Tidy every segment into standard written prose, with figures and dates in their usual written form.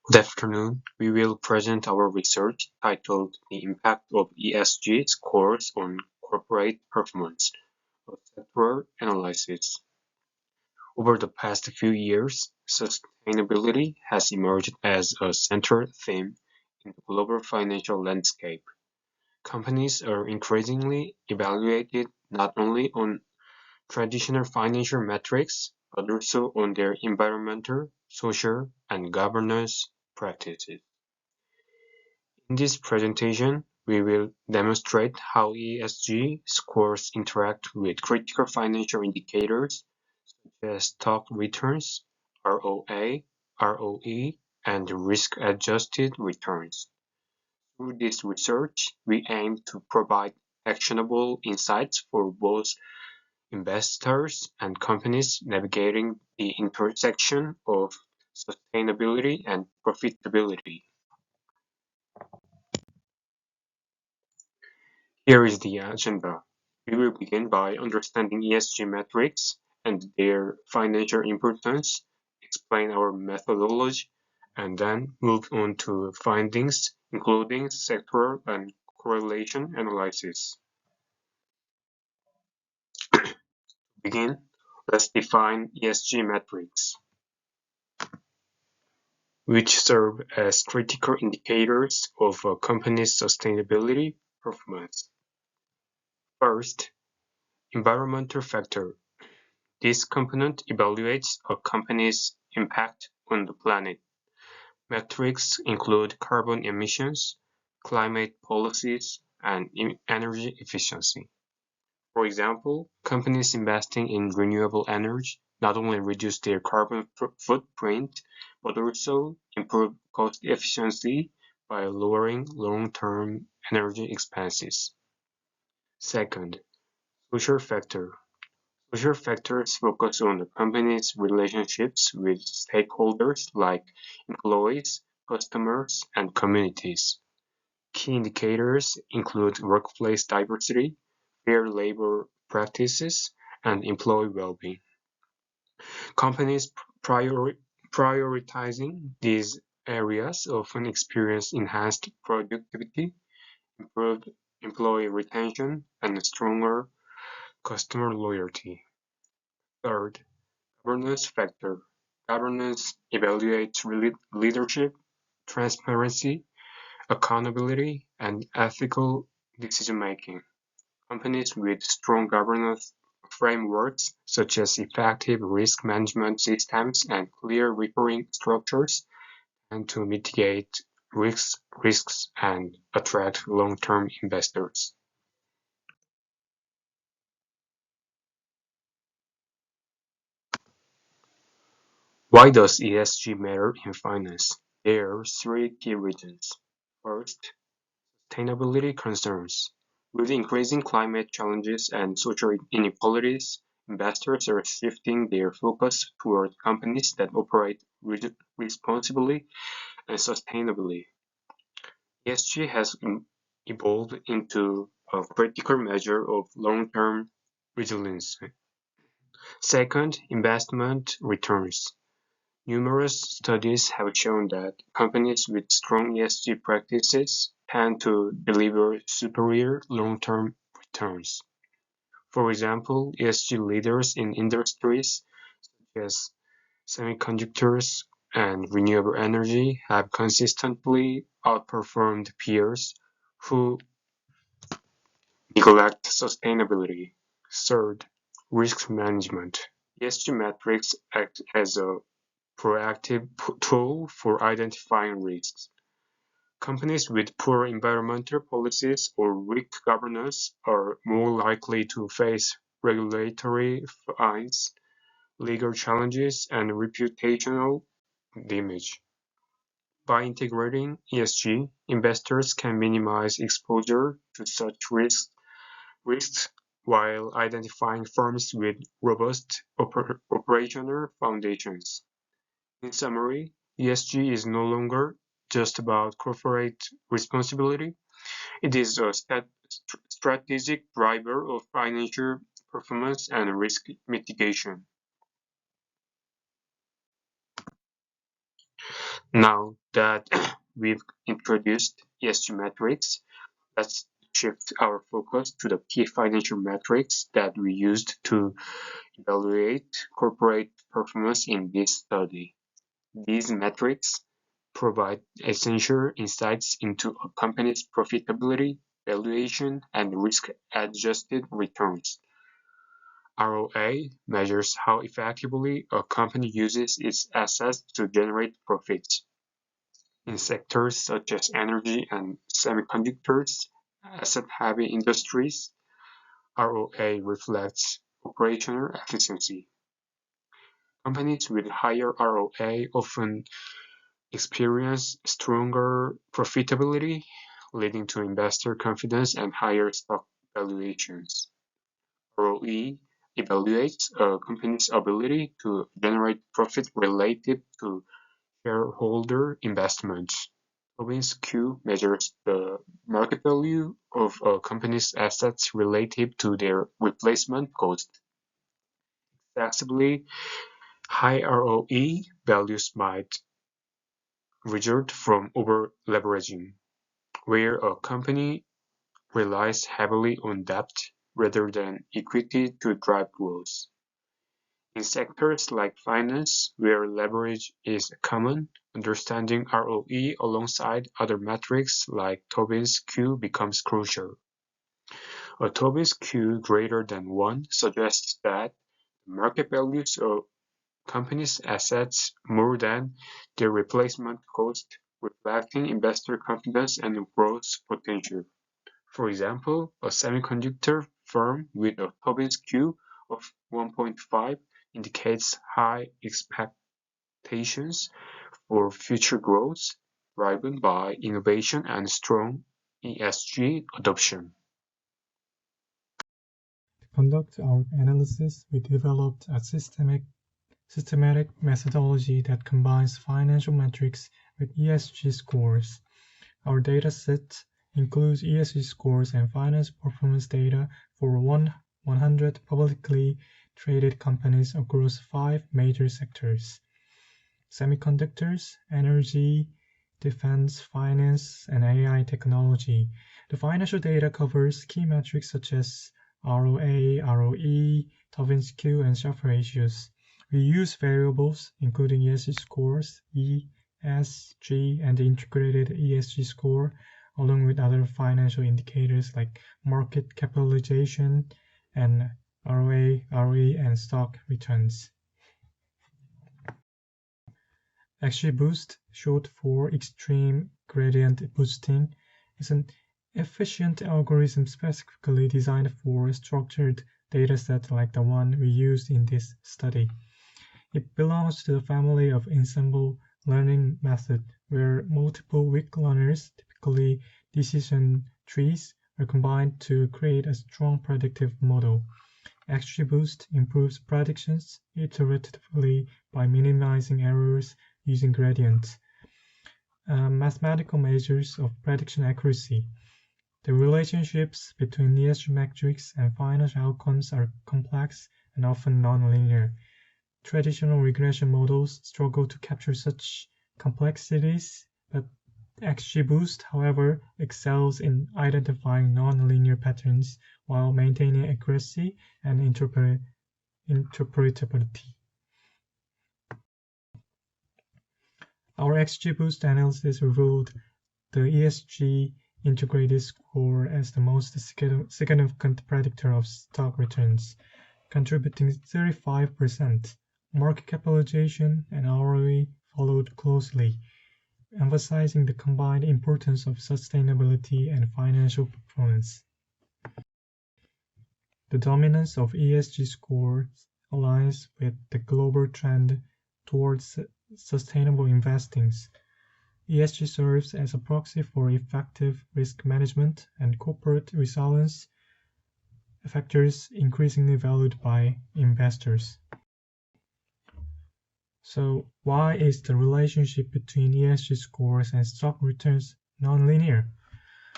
Good afternoon. We will present our research titled The Impact of ESG Scores on Corporate Performance, a sectoral analysis. Over the past few years, sustainability has emerged as a central theme in the global financial landscape. Companies are increasingly evaluated not only on traditional financial metrics, but also on their environmental, social, and governance practices. In this presentation, we will demonstrate how ESG scores interact with critical financial indicators such as stock returns, ROA, ROE, and risk-adjusted returns. Through this research, we aim to provide actionable insights for both investors and companies navigating the intersection of sustainability and profitability. Here is the agenda. We will begin by understanding ESG metrics and their financial importance, explain our methodology, and then move on to findings, including sectoral and correlation analysis. To begin, let's define ESG metrics, which serve as critical indicators of a company's sustainability performance. First, environmental factor. This component evaluates a company's impact on the planet. Metrics include carbon emissions, climate policies, and energy efficiency. For example, companies investing in renewable energy not only reduce their carbon footprint, but also improve cost efficiency by lowering long-term energy expenses. Second, social factor. Social factors focus on the company's relationships with stakeholders like employees, customers, and communities. Key indicators include workplace diversity, fair labor practices, and employee well-being. Companies prioritizing these areas often experience enhanced productivity, improved employee retention, and stronger customer loyalty. Third, governance factor. Governance evaluates leadership, transparency, accountability, and ethical decision-making. Companies with strong governance frameworks, such as effective risk management systems and clear reporting structures, tend to mitigate risks and attract long-term investors. Why does ESG matter in finance? There are three key reasons. First, sustainability concerns. With increasing climate challenges and social inequalities, investors are shifting their focus toward companies that operate responsibly and sustainably. ESG has evolved into a critical measure of long-term resilience. Second, investment returns. Numerous studies have shown that companies with strong ESG practices tend to deliver superior long-term returns. For example, ESG leaders in industries such as semiconductors and renewable energy have consistently outperformed peers who neglect sustainability. Third, risk management. ESG metrics act as a proactive tool for identifying risks. Companies with poor environmental policies or weak governance are more likely to face regulatory fines, legal challenges, and reputational damage. By integrating ESG, investors can minimize exposure to such risks while identifying firms with robust operational foundations. In summary, ESG is no longer just about corporate responsibility. It is a strategic driver of financial performance and risk mitigation. Now that we've introduced ESG metrics, let's shift our focus to the key financial metrics that we used to evaluate corporate performance in this study. These metrics provide essential insights into a company's profitability, valuation, and risk-adjusted returns. ROA measures how effectively a company uses its assets to generate profits. In sectors such as energy and semiconductors, asset-heavy industries, ROA reflects operational efficiency. Companies with higher ROA often experience stronger profitability, leading to investor confidence and higher stock valuations. ROE evaluates a company's ability to generate profit relative to shareholder investments. Tobin's Q measures the market value of a company's assets relative to their replacement cost. Excessively high ROE values might result from over-leveraging, where a company relies heavily on debt rather than equity to drive growth. In sectors like finance, where leverage is common, understanding ROE alongside other metrics like Tobin's Q becomes crucial. A Tobin's Q greater than 1 suggests that the market values a company's assets more than their replacement cost, reflecting investor confidence and growth potential. For example, a semiconductor firm with a Tobin's Q of 1.5 indicates high expectations for future growth, driven by innovation and strong ESG adoption. To conduct our analysis, we developed a systematic methodology that combines financial metrics with ESG scores. Our data set includes ESG scores and finance performance data for 100 publicly traded companies across 5 major sectors: semiconductors, energy, defense, finance, and AI technology. The financial data covers key metrics such as ROA, ROE, Tobin's Q, and Sharpe ratios. We use variables including ESG scores, ESG, and the integrated ESG score, along with other financial indicators like market capitalization and ROA, ROE, and stock returns. XGBoost, short for extreme gradient boosting, is an efficient algorithm specifically designed for a structured dataset like the one we used in this study. It belongs to the family of ensemble learning method, where multiple weak learners, typically decision trees, are combined to create a strong predictive model. XGBoost improves predictions iteratively by minimizing errors using gradients. Mathematical measures of prediction accuracy. The relationships between ESG metrics and financial outcomes are complex and often nonlinear. Traditional regression models struggle to capture such complexities, but XGBoost, however, excels in identifying nonlinear patterns while maintaining accuracy and interpretability. Our XGBoost analysis revealed the ESG integrated score as the most significant predictor of stock returns, contributing 35%. Market capitalization and ROE followed closely, emphasizing the combined importance of sustainability and financial performance. The dominance of ESG scores aligns with the global trend towards sustainable investing. ESG serves as a proxy for effective risk management and corporate resilience, factors increasingly valued by investors. So why is the relationship between ESG scores and stock returns nonlinear?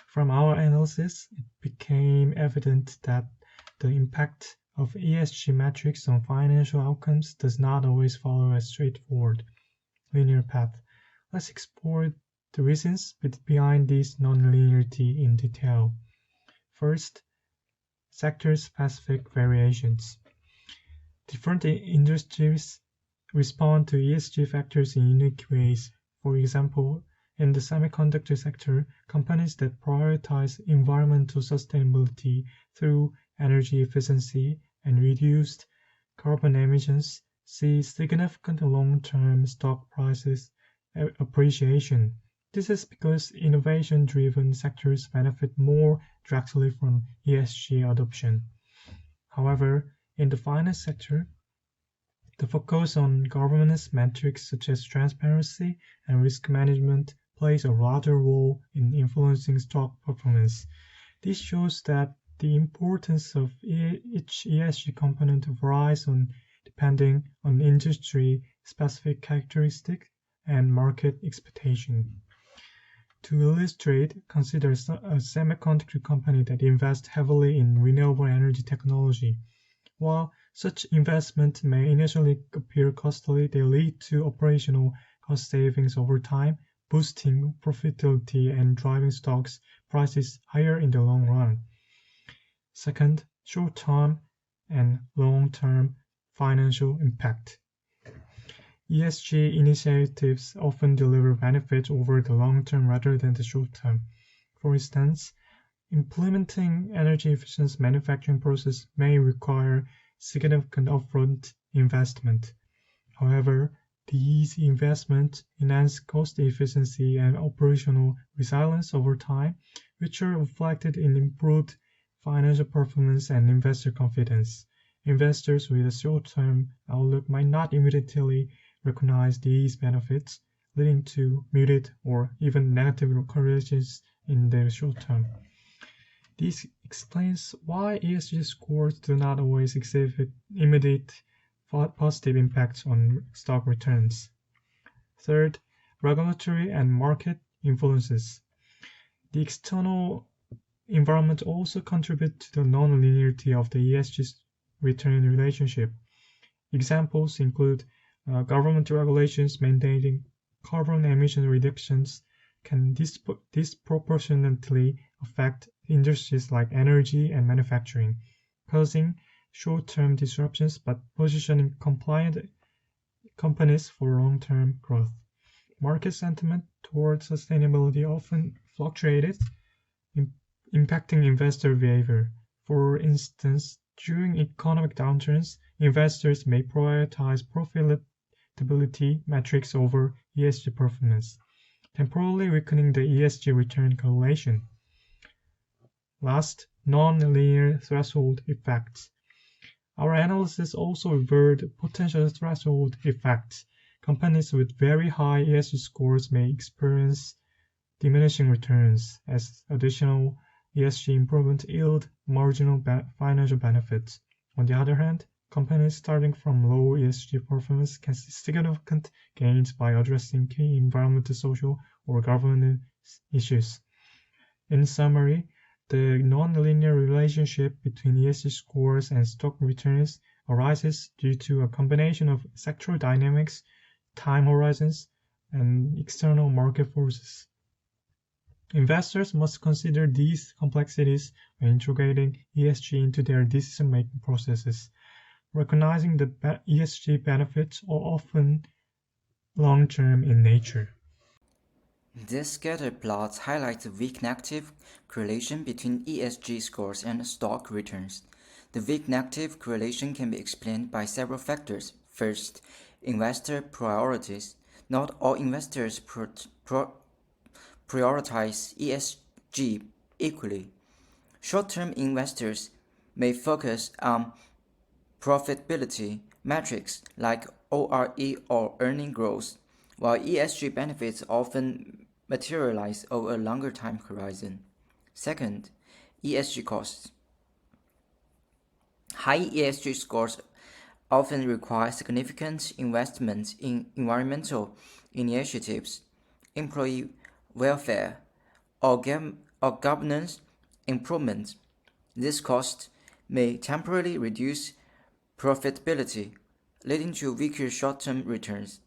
From our analysis, it became evident that the impact of ESG metrics on financial outcomes does not always follow a straightforward linear path. Let's explore the reasons behind this nonlinearity in detail. First, sector-specific variations. Different industries respond to ESG factors in unique ways. For example, in the semiconductor sector, companies that prioritize environmental sustainability through energy efficiency and reduced carbon emissions see significant long-term stock prices appreciation. This is because innovation-driven sectors benefit more directly from ESG adoption. However, in the finance sector, the focus on governance metrics such as transparency and risk management plays a larger role in influencing stock performance. This shows that the importance of each ESG component varies depending on industry-specific characteristics and market expectation. To illustrate, consider a semiconductor company that invests heavily in renewable energy technology. While such investment may initially appear costly, they lead to operational cost savings over time, boosting profitability and driving stocks prices higher in the long run. Second, short-term and long-term financial impact. ESG initiatives often deliver benefits over the long term rather than the short term. For instance, implementing energy efficient manufacturing process may require significant upfront investment. However, these investments enhance cost efficiency and operational resilience over time, which are reflected in improved financial performance and investor confidence. Investors with a short-term outlook might not immediately recognize these benefits, leading to muted or even negative correlations in the short term. This explains why ESG scores do not always exhibit immediate positive impacts on stock returns. Third, regulatory and market influences. The external environment also contributes to the non-linearity of the ESG return relationship. Examples include government regulations mandating carbon emission reductions can disproportionately affect industries like energy and manufacturing, causing short-term disruptions but positioning compliant companies for long-term growth. Market sentiment toward sustainability often fluctuated, impacting investor behavior. For instance, during economic downturns, investors may prioritize profitability metrics over ESG performance, temporarily weakening the ESG return correlation. Last, non-linear threshold effects. Our analysis also revealed potential threshold effects. Companies with very high ESG scores may experience diminishing returns as additional ESG improvement yield marginal financial benefits. On the other hand, companies starting from low ESG performance can see significant gains by addressing key environmental, social, or governance issues. In summary, the nonlinear relationship between ESG scores and stock returns arises due to a combination of sectoral dynamics, time horizons, and external market forces. Investors must consider these complexities when integrating ESG into their decision-making processes, recognizing that ESG benefits are often long-term in nature. This scatter plot highlights the weak negative correlation between ESG scores and stock returns. The weak negative correlation can be explained by several factors. First, investor priorities. Not all investors prioritize ESG equally. Short-term investors may focus on profitability metrics like ORE or earning growth, while ESG benefits often materialize over a longer time horizon. Second, ESG costs. High ESG scores often require significant investment in environmental initiatives, employee welfare, or governance improvements. This cost may temporarily reduce profitability, leading to weaker short-term returns.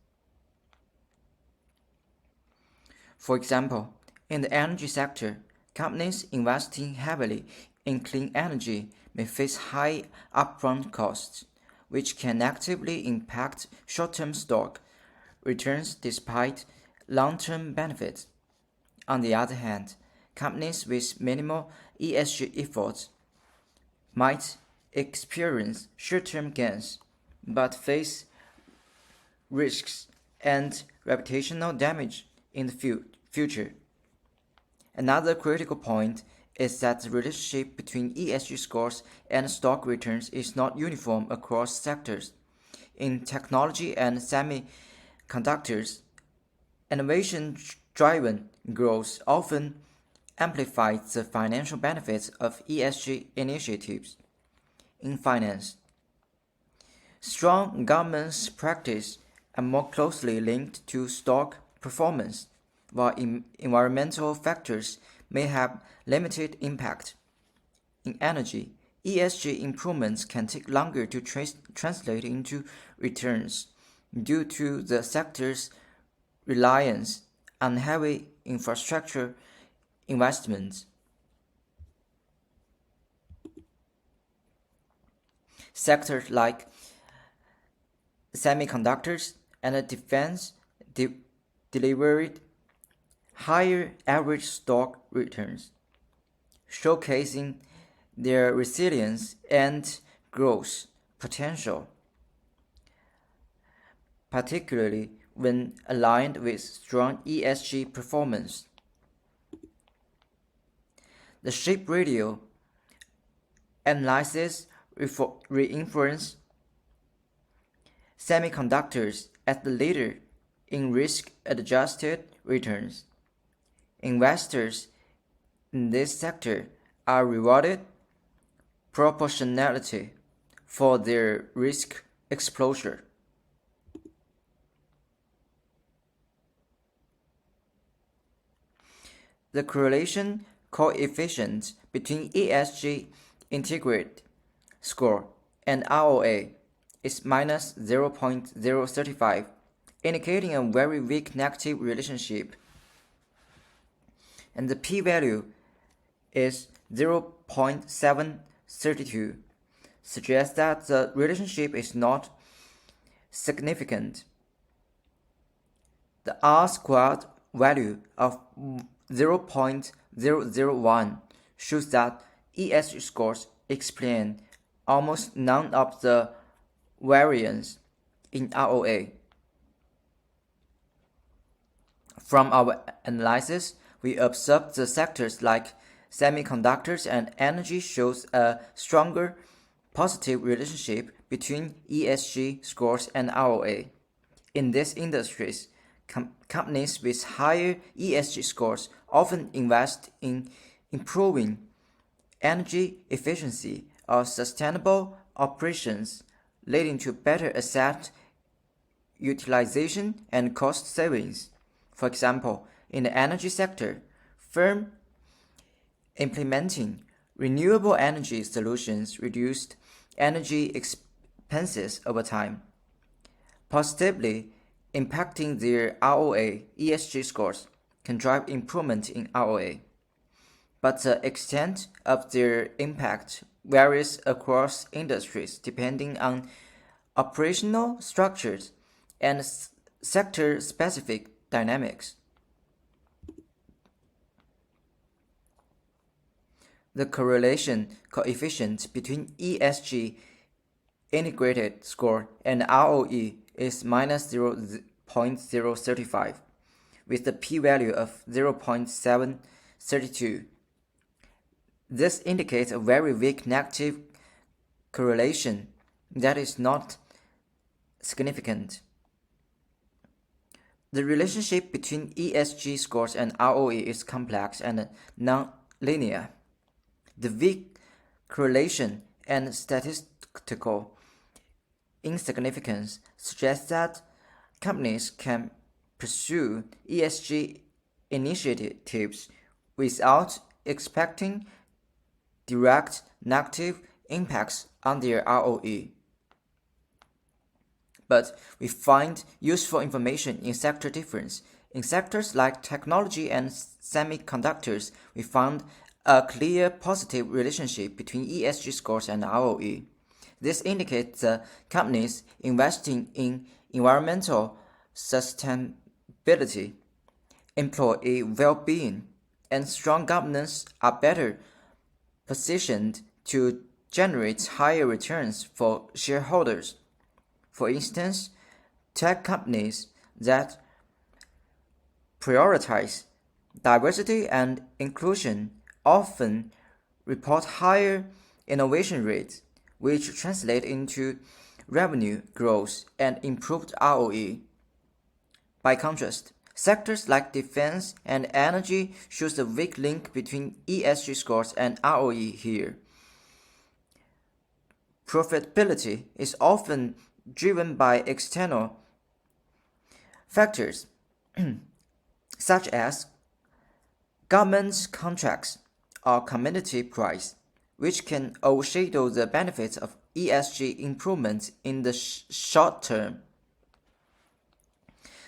For example, in the energy sector, companies investing heavily in clean energy may face high upfront costs, which can negatively impact short-term stock returns despite long-term benefits. On the other hand, companies with minimal ESG efforts might experience short-term gains but face risks and reputational damage in the future. Another critical point is that the relationship between ESG scores and stock returns is not uniform across sectors. In technology and semiconductors, innovation-driven growth often amplifies the financial benefits of ESG initiatives. In finance, strong governance practice are more closely linked to stock performance, while environmental factors may have limited impact. In energy, ESG improvements can take longer to translate into returns due to the sector's reliance on heavy infrastructure investments. Sectors like semiconductors and defense delivered higher average stock returns, showcasing their resilience and growth potential, particularly when aligned with strong ESG performance. The shape radio analysis reinforces semiconductors as the leader in risk-adjusted returns. Investors in this sector are rewarded proportionality for their risk exposure. The correlation coefficient between ESG integrated score and ROA is minus 0.035, indicating a very weak negative relationship. And the p-value is 0.732, suggests that the relationship is not significant. The R-squared value of 0.001 shows that ESG scores explain almost none of the variance in ROA. From our analysis, we observed the sectors like semiconductors and energy shows a stronger positive relationship between ESG scores and ROA. In these industries, companies with higher ESG scores often invest in improving energy efficiency or sustainable operations, leading to better asset utilization and cost savings. For example, in the energy sector, firms implementing renewable energy solutions reduced energy expenses over time, positively impacting their ROA. ESG scores can drive improvement in ROA, but the extent of their impact varies across industries depending on operational structures and sector-specific dynamics. The correlation coefficient between ESG integrated score and ROE is minus 0.035, with the p-value of 0.732. This indicates a very weak negative correlation that is not significant. The relationship between ESG scores and ROE is complex and non-linear. The weak correlation and statistical insignificance suggests that companies can pursue ESG initiatives without expecting direct negative impacts on their ROE. But we find useful information in sector difference In sectors like technology and semiconductors, we found a clear positive relationship between ESG scores and ROE. This indicates the companies investing in environmental sustainability, employee well-being, and strong governance are better positioned to generate higher returns for shareholders. For instance, tech companies that prioritize diversity and inclusion often report higher innovation rates, which translate into revenue growth and improved ROE. By contrast, sectors like defense and energy shows a weak link between ESG scores and ROE here. Profitability is often driven by external factors such as government contracts or commodity price, which can overshadow the benefits of ESG improvements in the short term.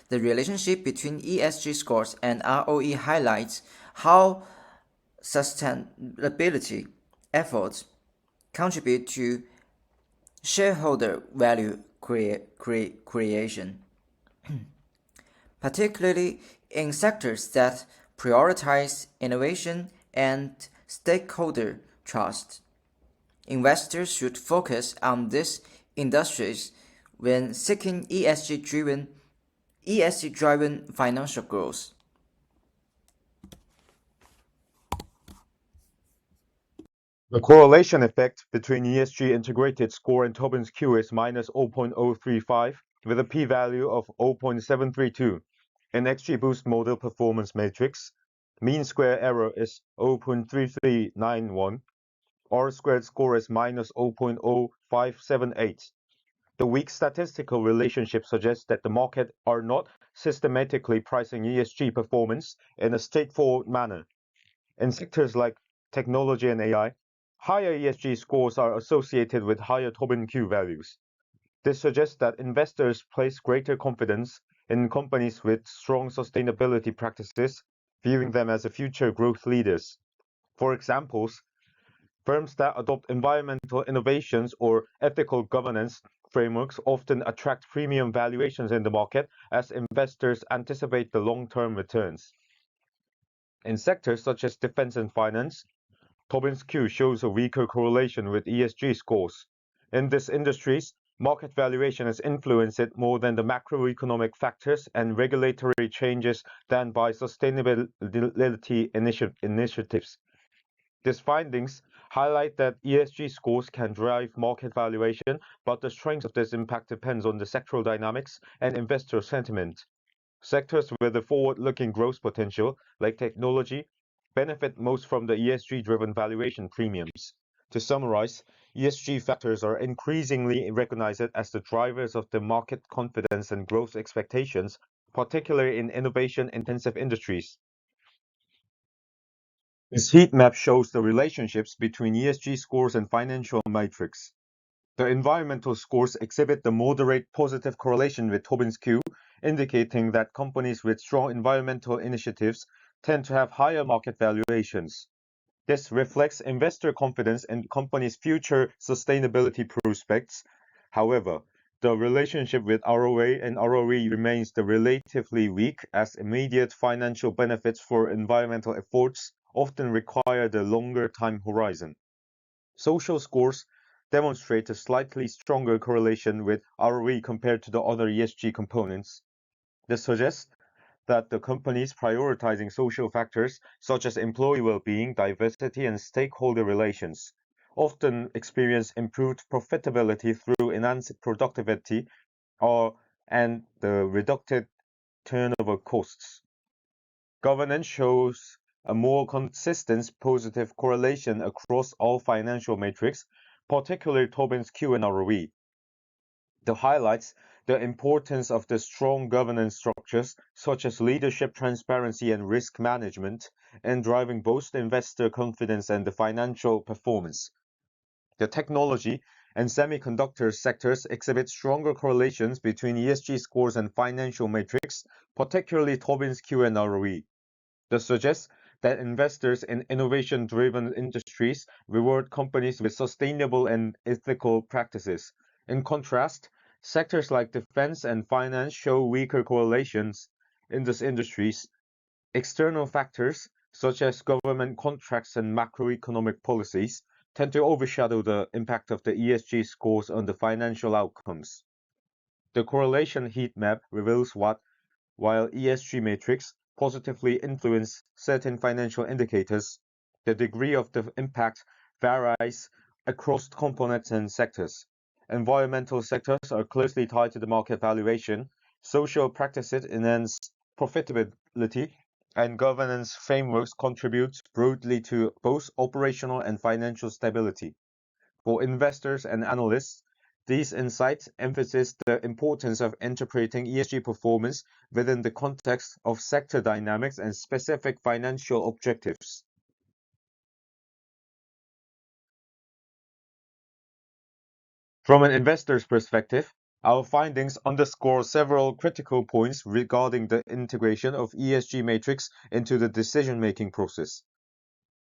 The relationship between ESG scores and ROE highlights how sustainability efforts contribute to shareholder value creation, particularly in sectors that prioritize innovation and stakeholder trust. Investors should focus on these industries when seeking ESG-driven financial growth. The correlation effect between ESG integrated score and Tobin's Q is minus 0.035 with a p-value of 0.732. In XGBoost model performance matrix, mean square error is 0.3391. R-squared score is minus 0.0578. The weak statistical relationship suggests that the market are not systematically pricing ESG performance in a straightforward manner. In sectors like technology and AI, higher ESG scores are associated with higher Tobin Q values. This suggests that investors place greater confidence in companies with strong sustainability practices, viewing them as future growth leaders. For examples, firms that adopt environmental innovations or ethical governance frameworks often attract premium valuations in the market as investors anticipate the long-term returns. In sectors such as defense and finance, Tobin's Q shows a weaker correlation with ESG scores. In these industries, market valuation is influenced more than the macroeconomic factors and regulatory changes than by sustainability initiatives. These findings highlight that ESG scores can drive market valuation, but the strength of this impact depends on the sectoral dynamics and investor sentiment. Sectors with a forward-looking growth potential, like technology, benefit most from the ESG-driven valuation premiums. To summarize, ESG factors are increasingly recognized as the drivers of the market confidence and growth expectations, particularly in innovation-intensive industries. This heat map shows the relationships between ESG scores and financial metrics. The environmental scores exhibit the moderate positive correlation with Tobin's Q, indicating that companies with strong environmental initiatives tend to have higher market valuations. This reflects investor confidence in companies' future sustainability prospects. However, the relationship with ROA and ROE remains relatively weak as immediate financial benefits for environmental efforts often require the longer time horizon. Social scores demonstrate a slightly stronger correlation with ROE compared to the other ESG components. This suggests that the companies prioritizing social factors such as employee well-being, diversity, and stakeholder relations often experience improved profitability through enhanced productivity and the reduced turnover costs. Governance shows a more consistent positive correlation across all financial metrics, particularly Tobin's Q and ROE. This highlights the importance of the strong governance structures such as leadership, transparency, and risk management in driving both investor confidence and the financial performance. The technology and semiconductor sectors exhibit stronger correlations between ESG scores and financial metrics, particularly Tobin's Q and ROE. This suggests that investors in innovation-driven industries reward companies with sustainable and ethical practices. In contrast, sectors like defense and finance show weaker correlations in these industries. External factors, such as government contracts and macroeconomic policies, tend to overshadow the impact of the ESG scores on the financial outcomes. The correlation heat map reveals what, while ESG metrics positively influence certain financial indicators, the degree of the impact varies across components and sectors. Environmental sectors are closely tied to the market valuation, social practices enhance profitability, and governance frameworks contribute broadly to both operational and financial stability. For investors and analysts, these insights emphasize the importance of interpreting ESG performance within the context of sector dynamics and specific financial objectives. From an investor's perspective, our findings underscore several critical points regarding the integration of ESG metrics into the decision-making process.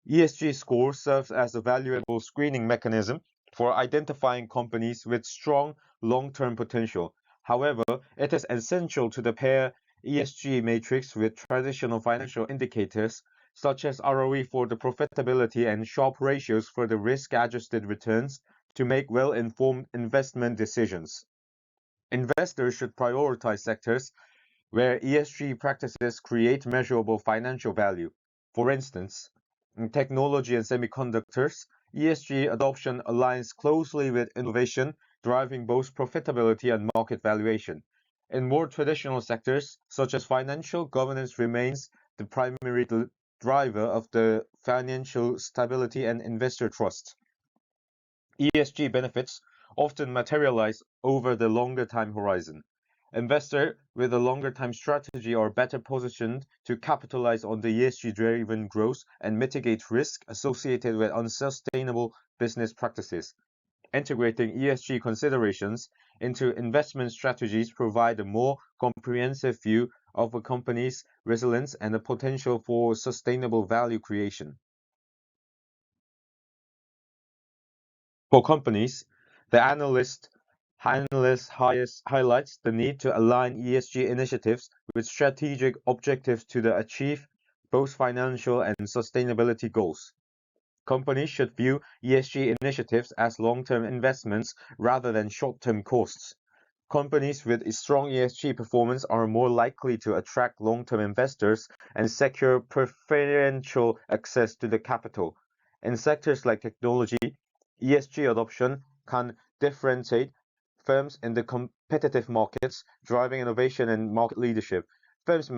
ESG score serves as a valuable screening mechanism for identifying companies with strong long-term potential. However, it is essential to pair ESG matrix with traditional financial indicators such as ROE for the profitability and Sharpe ratios for the risk-adjusted returns to make well-informed investment decisions. Investors should prioritize sectors where ESG practices create measurable financial value. For instance, in technology and semiconductors, ESG adoption aligns closely with innovation, driving both profitability and market valuation. In more traditional sectors, such as financial, governance remains the primary driver of the financial stability and investor trust. ESG benefits often materialize over the longer time horizon. Investors with a longer time strategy are better positioned to capitalize on the ESG-driven growth and mitigate risk associated with unsustainable business practices. Integrating ESG considerations into investment strategies provide a more comprehensive view of a company's resilience and the potential for sustainable value creation. For companies, the analyst highlights the need to align ESG initiatives with strategic objectives to achieve both financial and sustainability goals. Companies should view ESG initiatives as long-term investments rather than short-term costs. Companies with a strong ESG performance are more likely to attract long-term investors and secure preferential access to the capital. In sectors like technology, ESG adoption can differentiate firms in the competitive markets, driving innovation and market leadership. Firms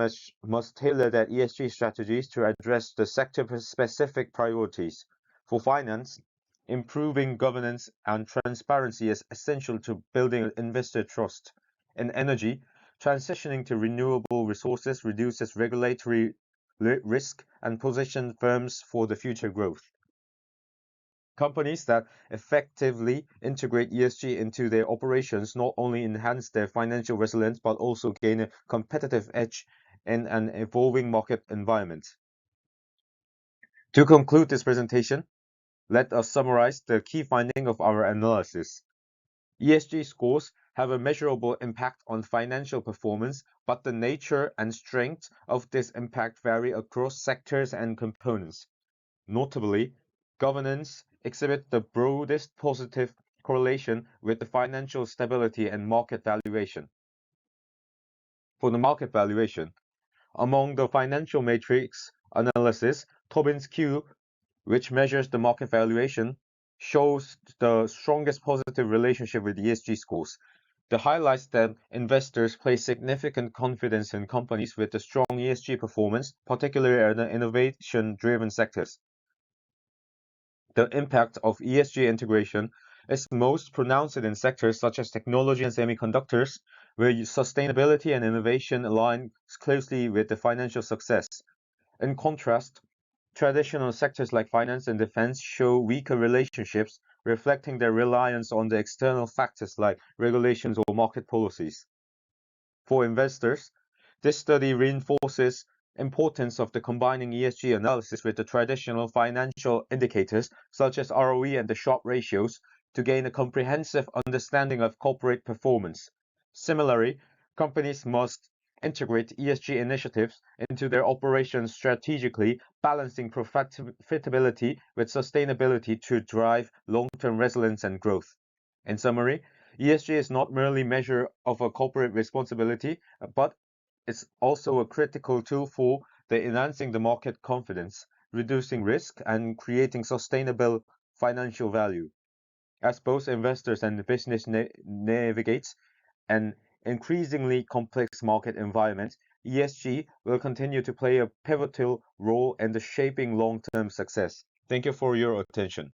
must tailor their ESG strategies to address the sector-specific priorities. For finance, improving governance and transparency is essential to building investor trust. In energy, transitioning to renewable resources reduces regulatory risk and positions firms for the future growth. Companies that effectively integrate ESG into their operations not only enhance their financial resilience but also gain a competitive edge in an evolving market environment. To conclude this presentation, let us summarize the key finding of our analysis. ESG scores have a measurable impact on financial performance, but the nature and strength of this impact vary across sectors and components. Notably, governance exhibit the broadest positive correlation with the financial stability and market valuation. For the market valuation, among the financial matrix analysis, Tobin's Q, which measures the market valuation, shows the strongest positive relationship with ESG scores. The highlights that investors place significant confidence in companies with a strong ESG performance, particularly in the innovation-driven sectors. The impact of ESG integration is most pronounced in sectors such as technology and semiconductors, where sustainability and innovation align closely with the financial success. In contrast, traditional sectors like finance and defense show weaker relationships, reflecting their reliance on the external factors like regulations or market policies. For investors, this study reinforces importance of the combining ESG analysis with the traditional financial indicators such as ROE and the Sharpe ratios to gain a comprehensive understanding of corporate performance. Similarly, companies must integrate ESG initiatives into their operations strategically, balancing profitability with sustainability to drive long-term resilience and growth. In summary, ESG is not merely a measure of a corporate responsibility, but it's also a critical tool for enhancing the market confidence, reducing risk, and creating sustainable financial value. As both investors and the business navigates an increasingly complex market environment, ESG will continue to play a pivotal role in the shaping long-term success. Thank you for your attention.